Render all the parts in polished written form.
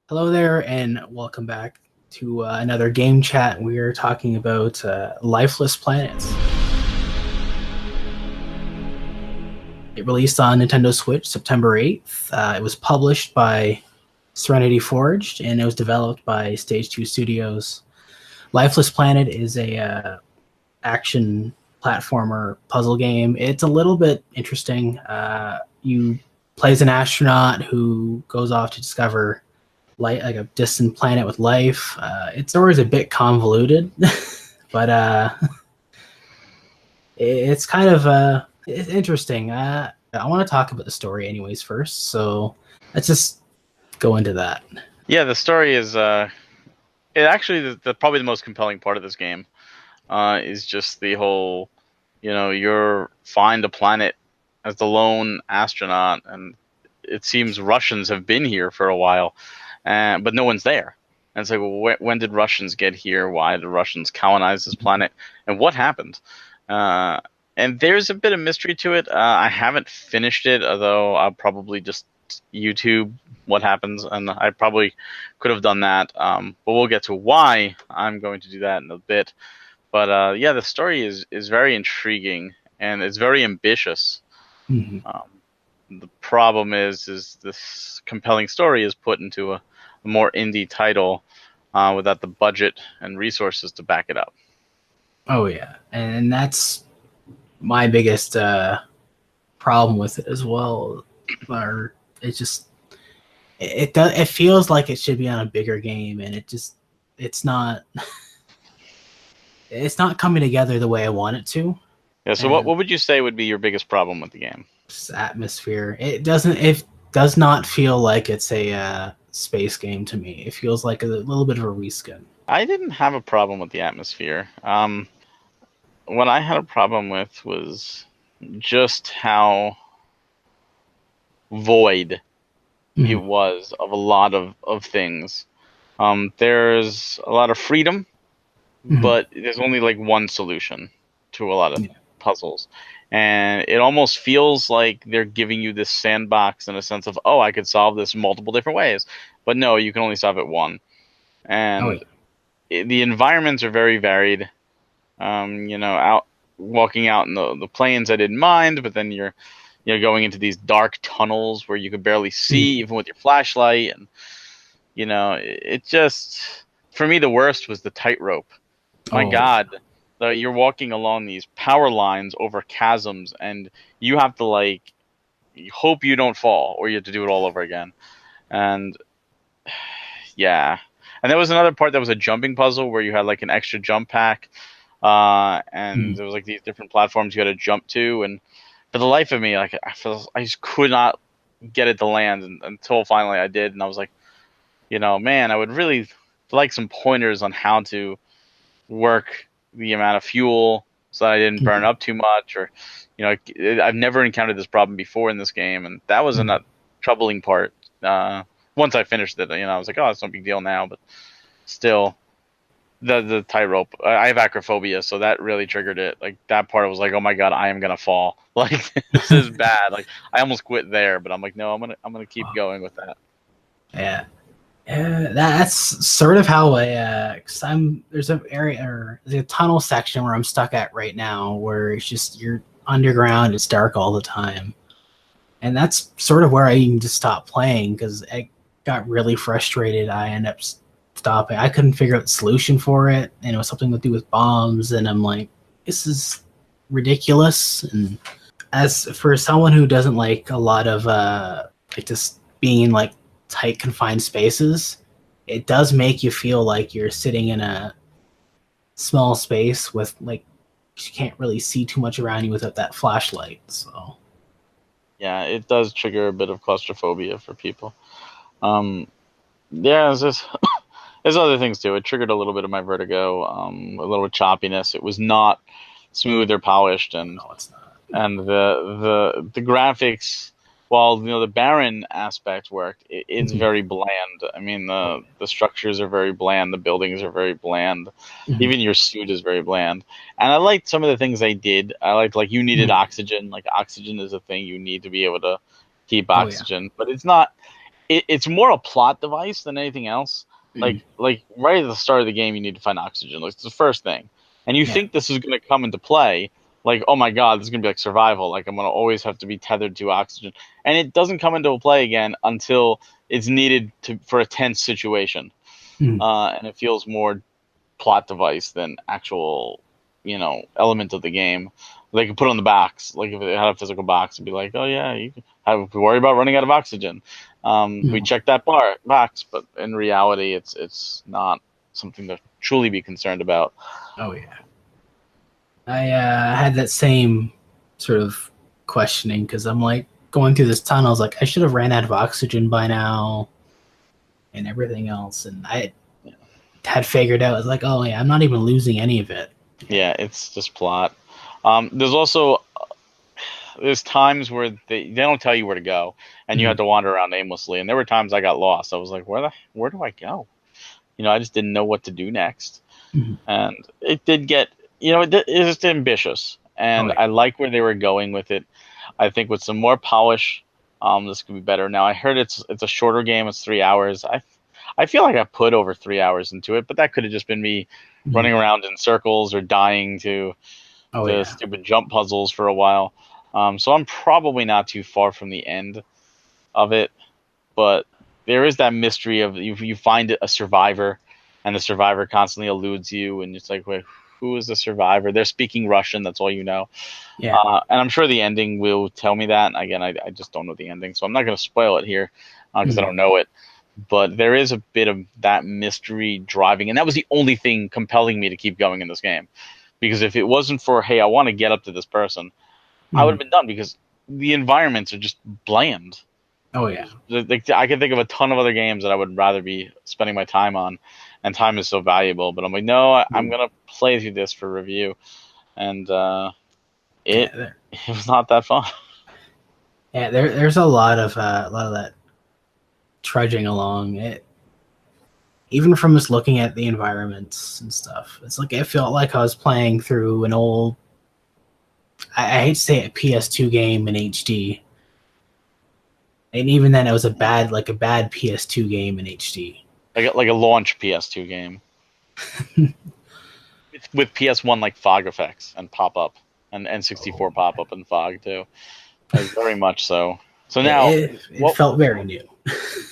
Hello there, and welcome back to another game chat. We are talking about Lifeless Planets. It released on Nintendo Switch September 8th. It was published by Serenity Forged, and it was developed by Stage 2 Studios. Lifeless Planet is a action platformer puzzle game. It's a little bit interesting. You play as an astronaut who goes off to discover light, like a distant planet with life. It's always a bit convoluted, but it's kind of it's interesting. I want to talk about the story, anyways, first. So let's just go into that. Yeah, the story is it actually the probably the most compelling part of this game is just the whole, you're find a planet as the lone astronaut, and it seems Russians have been here for a while, but no one's there. And it's like, well, when did Russians get here? Why did Russians colonize this planet? And what happened? Uh, and there's a bit of mystery to it. I haven't finished it, although I'll probably just YouTube what happens, and I probably could have done that. But we'll get to why I'm going to do that in a bit. But yeah, the story is very intriguing and it's very ambitious. Mm-hmm. The problem is this compelling story is put into a more indie title without the budget and resources to back it up. Oh yeah, and that's my biggest problem with it as well. Or it just it feels like it should be on a bigger game, and it's not it's not coming together the way I want it to. Yeah. So what And would you say would be your biggest problem with the game? atmosphere. It does not feel like it's a space game to me. It feels like a little bit of a reskin. I didn't have a problem with the atmosphere. What I had a problem with was just how void it Mm-hmm. was of a lot of things. There's a lot of freedom, Mm-hmm. but there's only like one solution to a lot of Yeah. puzzles. And it almost feels like they're giving you this sandbox in a sense of, oh, I could solve this multiple different ways. But no, you can only solve it one. Oh yeah. And the environments are very varied. Out walking out in the plains, I didn't mind, but then you're going into these dark tunnels where you could barely see Mm-hmm. even with your flashlight, and it just, for me, the worst was the tightrope. My Oh yeah. God, you're walking along these power lines over chasms, and you have to like you hope you don't fall, or you have to do it all over again. And yeah, and there was another part that was a jumping puzzle where you had like an extra jump pack, and Mm-hmm. there was like these different platforms you had to jump to, and for the life of me, like I just could not get it to land, until finally I did, and I was like, man, I would really like some pointers on how to work the amount of fuel so that I didn't burn Mm-hmm. up too much, or I've never encountered this problem before in this game, and that was a troubling part. Once I finished it, I was like, oh, it's no big deal now, but still, the tightrope. I have acrophobia, so that really triggered it. Like that part, I was like, oh my god, I am gonna fall. Like this is bad. Like I almost quit there, but I'm like, no, I'm gonna keep Wow. going with that. Yeah. That's sort of how cause there's an area or there's a tunnel section where I'm stuck at right now where it's just you're underground, it's dark all the time. And that's sort of where I even just stopped playing because I got really frustrated. I ended up stopping. I couldn't figure out the solution for it, and it was something to do with bombs. And I'm like, this is ridiculous. And as for someone who doesn't like a lot of like just being in like tight confined spaces, it does make you feel like you're sitting in a small space with like you can't really see too much around you without that flashlight. So Yeah, it does trigger a bit of claustrophobia for people. Um, yeah, there's other things too. It triggered a little bit of my vertigo, a little choppiness. It was not smooth or polished, and no, it's not. the graphics, while the barren aspect worked, it's Mhm. very bland. I mean, Oh the structures are very bland, the buildings are very bland, yeah. Mhm. even your suit is very bland. And I liked some of the things they did. I liked, like, you needed Mhm. oxygen. Like oxygen is a thing you need to be able to keep Oh yeah. oxygen, but it's not. it's more a plot device than anything else. Mm. Like right at the start of the game, you need to find oxygen. Like it's the first thing, and you Yeah. think this is going to come into play. Like, oh my god, this is going to be like survival. Like I'm going to always have to be tethered to oxygen, and it doesn't come into play again until it's needed for a tense situation, Mm. and it feels more plot device than actual, element of the game. They could put on the box, like if it had a physical box, and be like, "Oh yeah, you can worry about running out of oxygen." We Mm. checked that box, but in reality, it's not something to truly be concerned about. Oh yeah. I had that same sort of questioning because I'm like going through this tunnel. I was like, I should have ran out of oxygen by now and everything else, and I had figured out. I was like, oh yeah, I'm not even losing any of it. Yeah, it's just plot. There's also there's times where they don't tell you where to go, and you have Mm. to wander around aimlessly. And there were times I got lost. I was like, where do I go? I just didn't know what to do next. Mm. And it did get, it's ambitious, Oh and yeah. I like where they were going with it. I think with some more polish, this could be better. Now I heard it's a shorter game. It's 3 hours. I feel like I put over 3 hours into it, but that could have just been me Mm. running around in circles or dying to Oh the yeah. stupid jump puzzles for a while. So I'm probably not too far from the end of it, but there is that mystery of you find a survivor, and the survivor constantly eludes you, and it's like, wait, who is the survivor? They're speaking Russian. That's all you know. Yeah. And I'm sure the ending will tell me that. And again, I just don't know the ending, so I'm not going to spoil it here because I Mm. don't know it. But there is a bit of that mystery driving, and that was the only thing compelling me to keep going in this game. Because if it wasn't for, hey, I want to get up to this person, I would have Mm. been done because the environments are just bland. Oh yeah. Like I can think of a ton of other games that I would rather be spending my time on, and time is so valuable. But I'm like, no, I'm Mm. gonna play through this for review, and it Yeah. it was not that fun. Yeah. There's a lot of that trudging along. It even from just looking at the environments and stuff. It's like it felt like I was playing through an old. I hate to say it, a PS2 game in HD, and even then, it was a bad PS2 game in HD. Like a launch PS2 game with PS1 like fog effects and pop up, and Oh N64 yeah, pop up and fog too, like very much so. So it now, it what? felt very new.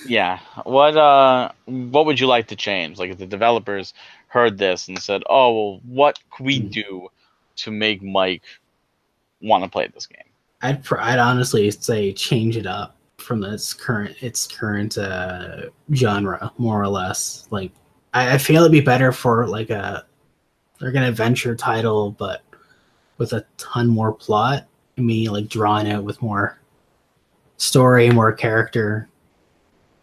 Yeah, what would you like to change? Like if the developers heard this and said, "Oh, well, what could we do to make Mike want to play this game?" I'd honestly say change it up from its current genre, more or less. Like I feel it'd be better for like an adventure title, but with a ton more plot. I mean, like drawn out with more story, more character.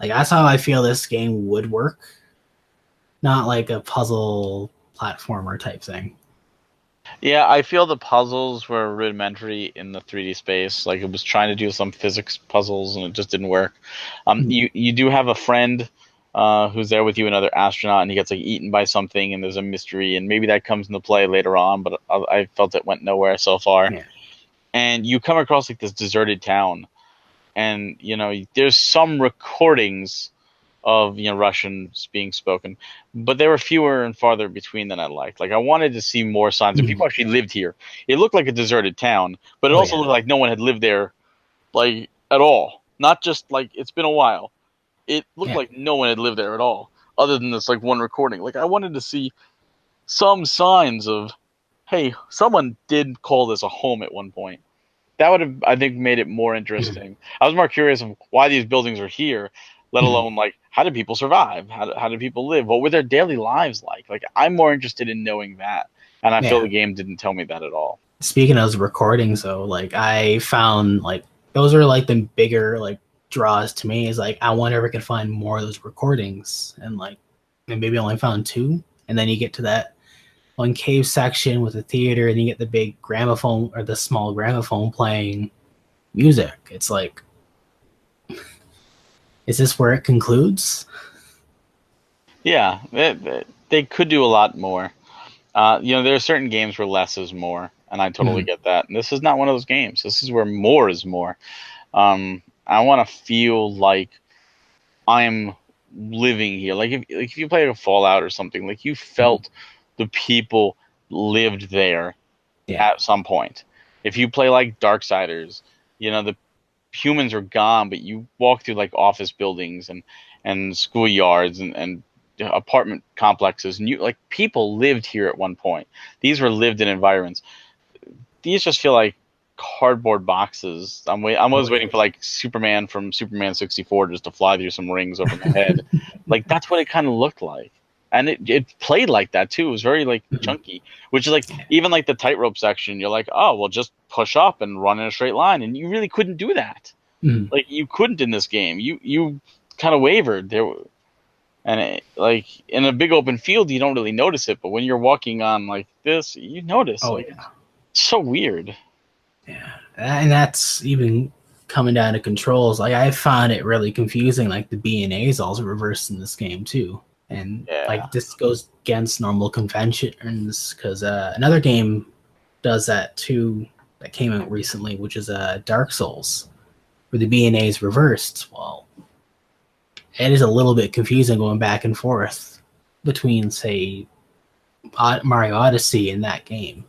Like that's how I feel this game would work, not like a puzzle platformer type thing. Yeah, I feel the puzzles were rudimentary in the 3D space. Like it was trying to do some physics puzzles and it just didn't work. Mm. You do have a friend who's there with you, another astronaut, and he gets like eaten by something, and there's a mystery, and maybe that comes into play later on. But I felt it went nowhere so far. Yeah. And you come across like this deserted town, and there's some recordings of Russians being spoken, but they were fewer and farther between than I liked. Like I wanted to see more signs that Mm. people actually lived here. It looked like a deserted town, but it Oh also yeah. looked like no one had lived there like at all. Not just like it's been a while. It looked Yeah. like no one had lived there at all, other than this like one recording. Like I wanted to see some signs of, hey, someone did call this a home at one point. That would have, I think, made it more Mm. interesting. I was more curious of why these buildings are here, let Mm. alone like how did people survive? How did people live? What were their daily lives like? Like I'm more interested in knowing that, and I feel Yeah. the game didn't tell me that at all. Speaking of recordings, though, like I found like those are like the bigger like draws to me. Is like I wonder if I could find more of those recordings, and like I maybe only found two, and then you get to that one cave section with the theater, and you get the big gramophone or the small gramophone playing music. It's like, is this where it concludes? Yeah, they could do a lot more. There are certain games where less is more, and I totally Mm. get that. And this is not one of those games. This is where more is more. I want to feel like I'm living here. Like if you play a Fallout or something, like you felt the people lived there Yeah. at some point. If you play like Darksiders, the humans are gone, but you walk through like office buildings and schoolyards and apartment complexes, and you like people lived here at one point. These were lived in environments. These just feel like cardboard boxes. I was Oh waiting yeah. for like Superman from Superman 64 just to fly through some rings over my head. Like that's what it kind of looked like. And it played like that too. It was very like Mhm. chunky, which is like even like the tightrope section. You're like, oh well, just push up and run in a straight line, and you really couldn't do that. Mhm. Like you couldn't in this game. You kind of wavered there, and like in a big open field, you don't really notice it. But when you're walking on like this, you notice. Oh Like yeah. it's so weird. Yeah, and that's even coming down to controls. Like I found it really confusing. Like the B and A is also reversed in this game too, and Yeah. like this goes against normal conventions because another game does that too that came out recently, which is Dark Souls, where the B and A is reversed. Well, it is a little bit confusing going back and forth between, say, Mario Odyssey and that game.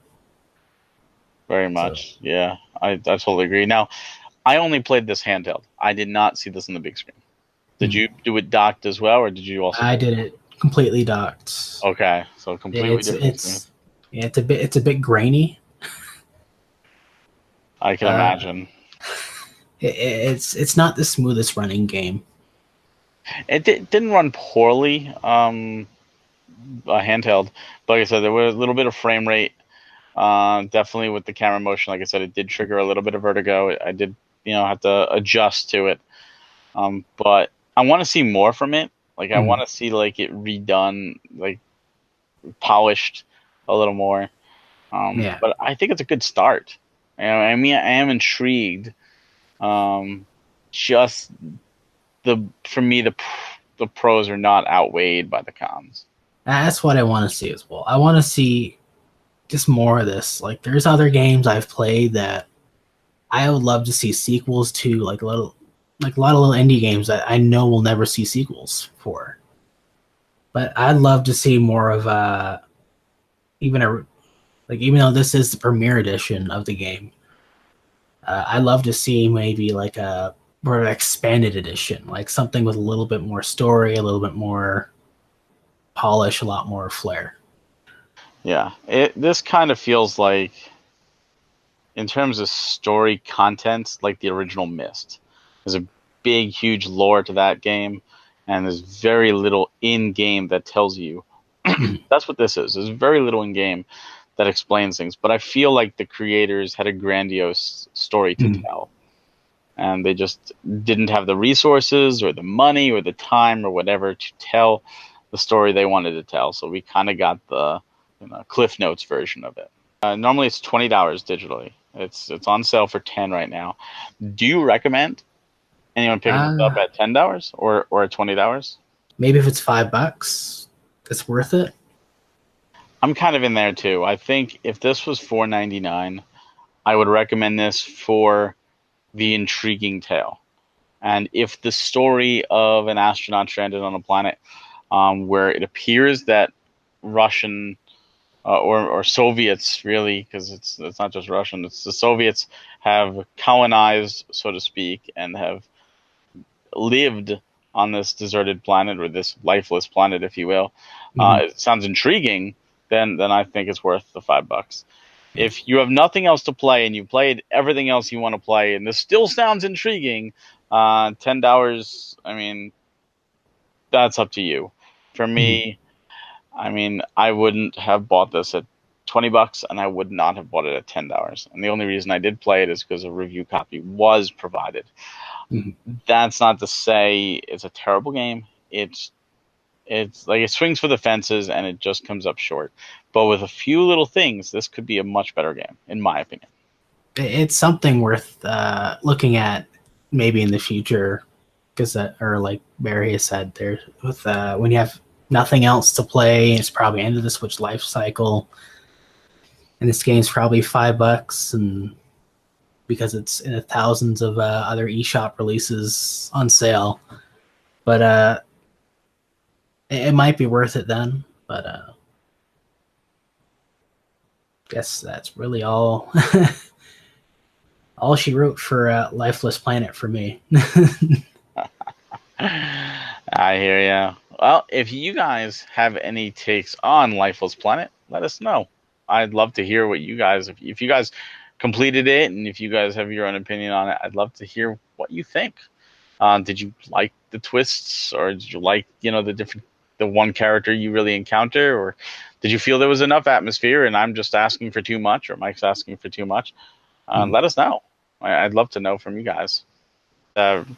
Very So much. Yeah, I totally agree. Now, I only played this handheld. I did not see this on the big screen. Did mhm. you do it docked as well, or did you also I do did it completely docked. it? Okay, so completely It's different experience. it's yeah, it's a bit grainy. I can Uh, imagine. it's not the smoothest running game. Didn't run poorly, handheld, but like I said, there was a little bit of frame rate. Definitely with the camera motion, like I said, it did trigger a little bit of vertigo. I did, have to adjust to it. But I want to see more from it. Like I Mhm. want to see like it redone, like polished a little more. Yeah, But I think it's a good start. I mean, I am intrigued. Um, just for me, the pros are not outweighed by the cons. that's what I want to see as well. I want to see just more of this. Like, there's other games I've played that I would love to see sequels to, like a lot of little indie games that I know we'll never see sequels for. But I'd love to see more of even a like even though this is the premiere edition of the game, I'd love to see maybe like a more expanded edition, like something with a little bit more story, a little bit more polish, a lot more flair. Yeah, this kind of feels like, in terms of story content, like the original Myst. There's a big, huge lore to that game, and there's very little in game that tells you. Mhm. That's what this is. There's very little in game that explains things, but I feel like the creators had a grandiose story to Mhm. tell, and they just didn't have the resources or the money or the time or whatever to tell the story they wanted to tell. So we kind of got the Cliff Notes version of it. Normally it's $20 digitally. It's on sale for 10 right now. Do you recommend anyone picking this up Uh, at $10 or at $20? Maybe if it's $5, it's worth it. I'm kind of in there too. I think if this was $4.99, I would recommend this for the intriguing tale. And if the story of an astronaut stranded on a planet, where it appears that Russian, or Soviets, really, because it's not just Russian, it's the Soviets have colonized, so to speak, and have lived on this deserted planet, or this lifeless planet, if you will. Mhm. It sounds intriguing. Then I think it's worth the $5. Yeah. If you have nothing else to play and you played everything else you want to play, and this still sounds intriguing, $10. I mean, that's up to you. For Mhm. me, I mean, I wouldn't have bought this at $20, and I would not have bought it at $10. And the only reason I did play it is because a review copy was provided. Mhm. That's not to say it's a terrible game. It's like it swings for the fences and it just comes up short. But with a few little things, this could be a much better game, in my opinion. It's something worth looking at maybe in the future because or like Barry has said, there with when you have nothing else to play, it's probably end of the Switch life cycle, and this game's probably $5, and because it's in the thousands of other eShop releases on sale. but it might be worth it then. But guess that's really all all she wrote for Lifeless Planet for me. I hear ya. Well, if you guys have any takes on Lifeless Planet, let us know. I'd love to hear what you guys, if you guys completed it and if you guys have your own opinion on it, I'd love to hear what you think. Did you like the twists, or did you like, the one character you really encounter, or did you feel there was enough atmosphere and I'm just asking for too much, or Mike's asking for too much? Let us know. I'd love to know from you guys.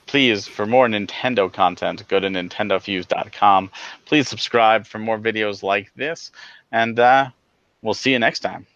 Please, for more Nintendo content, go to NintendoFuse.com. Please subscribe for more videos like this, and we'll see you next time.